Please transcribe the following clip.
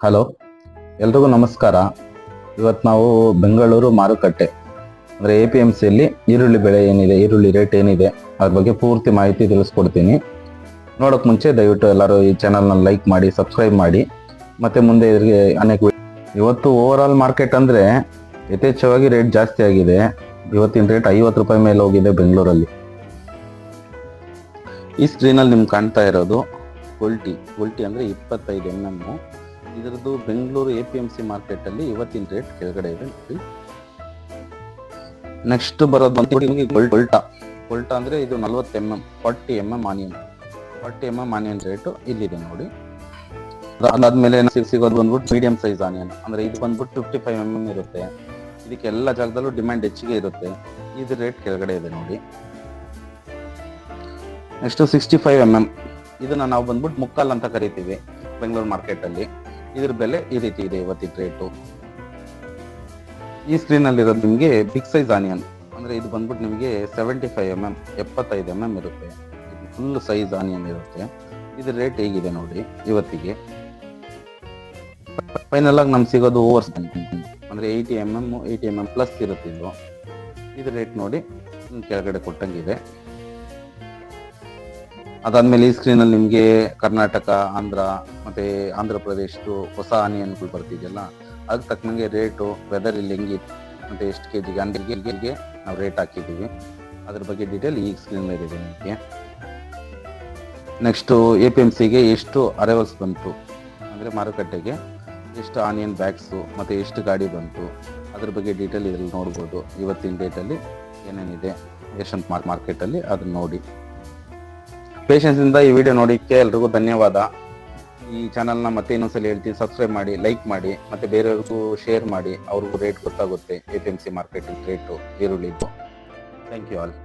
Hello, ಎಲ್ರಿಗೂ ನಮಸ್ಕಾರ. ಇವತ್ತು ನಾವು ಬೆಂಗಳೂರು ಮಾರುಕಟ್ಟೆ ಅಂದರೆ APMCಯಲ್ಲಿ ಈರುಳ್ಳಿ ಬೆಳೆ ಏನಿದೆ, ಈರುಳ್ಳಿ ರೇಟ್ ಏನಿದೆ ಅದ್ರ ಬಗ್ಗೆ ಪೂರ್ತಿ ಮಾಹಿತಿ ತಿಳಿಸ್ಕೊಡ್ತೀನಿ. ನೋಡೋಕೆ ಮುಂಚೆ ದಯವಿಟ್ಟು ಎಲ್ಲರೂ ಈ ಚಾನಲ್ನ ಲೈಕ್ ಮಾಡಿ, ಸಬ್ಸ್ಕ್ರೈಬ್ ಮಾಡಿ, ಮತ್ತು ಮುಂದೆ ಇದರಿಗೆ ಇವತ್ತು ಓವರ್ ಆಲ್ ಮಾರ್ಕೆಟ್ ಅಂದರೆ ಯಥೇಚ್ಛವಾಗಿ ರೇಟ್ ಜಾಸ್ತಿ ಆಗಿದೆ. ಇವತ್ತಿನ ರೇಟ್ 50 ರೂಪಾಯಿ ಮೇಲೆ ಹೋಗಿದೆ ಬೆಂಗಳೂರಲ್ಲಿ. ಈ ಸ್ಕ್ರೀನಲ್ಲಿ ನಿಮ್ಗೆ ಕಾಣ್ತಾ ಇರೋದು ಗುಲ್ಟಿ ಅಂದರೆ 25 mm. ಇದರದ್ದು ಬೆಂಗಳೂರು APMC ಮಾರ್ಕೆಟಲ್ಲಿ ಇವತ್ತಿನ ರೇಟ್ ಕೆಳಗಡೆ ಇದೆ ನೋಡಿ. ನೆಕ್ಸ್ಟ್ ಬರೋದು ಕೊಲ್ಟಾ ಅಂದರೆ ಇದು 40 mm, 40 mm onion, 40 mm onion rate ಇಲ್ಲಿದೆ ನೋಡಿ. ಅದಾದ್ಮೇಲೆ ಸಿಗೋದು ಬಂದ್ಬಿಟ್ಟು ಮೀಡಿಯಂ ಸೈಜ್ ಆನಿಯನ್, ಅಂದರೆ ಇದು ಬಂದ್ಬಿಟ್ಟು 55 mm ಇರುತ್ತೆ. ಇದಕ್ಕೆ ಎಲ್ಲ ಜಾಗದಲ್ಲೂ ಡಿಮ್ಯಾಂಡ್ ಹೆಚ್ಚಿಗೆ ಇರುತ್ತೆ. ಇದು ರೇಟ್ ಕೆಳಗಡೆ ಇದೆ ನೋಡಿ. ನೆಕ್ಸ್ಟ್ 65 mm, ಇದನ್ನ ನಾವು ಬಂದ್ಬಿಟ್ಟು ಮುಕ್ಕಾಲ್ ಅಂತ ಕರಿತೀವಿ ಬೆಂಗಳೂರು ಮಾರ್ಕೆಟಲ್ಲಿ. ಇದ್ರ ಬೆಲೆ ಈ ರೀತಿ ಇದೆ ಇವತ್ತಿನ ರೇಟು. ಈ ಸ್ಕ್ರೀನಲ್ಲಿ ಇರೋದು ನಿಮಗೆ ಬಿಗ್ ಸೈಜ್ ಆನಿಯನ್, ಅಂದರೆ ಇದು ಬಂದ್ಬಿಟ್ಟು ನಿಮಗೆ 75 mm, 75 mm ಇರುತ್ತೆ. ಇದು ಫುಲ್ ಸೈಜ್ ಆನಿಯನ್ ಇರುತ್ತೆ. ಇದ್ರ ರೇಟ್ ಹೇಗಿದೆ ನೋಡಿ ಇವತ್ತಿಗೆ. ಫೈನಲ್ ಆಗಿ ನಮ್ಗೆ ಸಿಗೋದು ಓವರ್ ಅಂದರೆ 80 mm, 80 mm ಪ್ಲಸ್ ಇರುತ್ತೆ ಇದು. ಇದ್ರ ರೇಟ್ ನೋಡಿ ಕೆಳಗಡೆ ಕೊಟ್ಟಂಗಿದೆ. ಅದಾದ್ಮೇಲೆ ಈ ಸ್ಕ್ರೀನಲ್ಲಿ ನಿಮಗೆ ಕರ್ನಾಟಕ, ಮತ್ತೆ ಆಂಧ್ರ ಪ್ರದೇಶದ್ದು ಹೊಸ ಆನಿಯನ್ಗಳು ಬರ್ತಿದೆಯಲ್ಲ, ಅದಕ್ಕೆ ತಕ್ಕನಂಗೆ ರೇಟು, ವೆದರ್ ಇಲ್ಲಿ ಹೆಂಗಿತ್ತು, ಮತ್ತೆ ಎಷ್ಟು ಕೆಜಿಗೆ ಅಂಗಡಿಗೆ ನಾವು ರೇಟ್ ಹಾಕಿದ್ದೀವಿ, ಅದ್ರ ಬಗ್ಗೆ ಡೀಟೇಲ್ ಈ ಸ್ಕ್ರೀನಲ್ಲಿ ಇದೆ ನಿಮಗೆ. ನೆಕ್ಸ್ಟು APMCಗೆ ಎಷ್ಟು ಅರೈವಲ್ಸ್ ಬಂತು, ಅಂದರೆ ಮಾರುಕಟ್ಟೆಗೆ ಎಷ್ಟು ಆನಿಯನ್ ಬ್ಯಾಗ್ಸು ಮತ್ತು ಎಷ್ಟು ಗಾಡಿ ಬಂತು, ಅದ್ರ ಬಗ್ಗೆ ಡೀಟೇಲ್ ಇದರಲ್ಲಿ ನೋಡ್ಬೋದು. ಇವತ್ತಿನ ಡೇಟಲ್ಲಿ ಏನೇನಿದೆ ಯಶವಂತ್ ಮಾರ್ಕೆಟಲ್ಲಿ ಅದನ್ನ ನೋಡಿ. ಪೇಷನ್ಸ್ ಇಂದ ಈ ವಿಡಿಯೋ ನೋಡಿಕ್ಕೆ ಎಲ್ರಿಗೂ ಧನ್ಯವಾದ. ಈ ಚಾನಲ್ನ ಮತ್ತೆ ಇನ್ನೊಂದ್ಸಲ ಹೇಳ್ತೀನಿ, ಸಬ್ಸ್ಕ್ರೈಬ್ ಮಾಡಿ, ಲೈಕ್ ಮಾಡಿ, ಮತ್ತೆ ಬೇರೆಯವ್ರಿಗೂ ಶೇರ್ ಮಾಡಿ. ಅವ್ರಿಗೂ ರೇಟ್ ಗೊತ್ತಾಗುತ್ತೆ APMC ಮಾರ್ಕೆಟ್ ರೇಟು ಈರುಳ್ಳಿದ್ದು. Thank you all.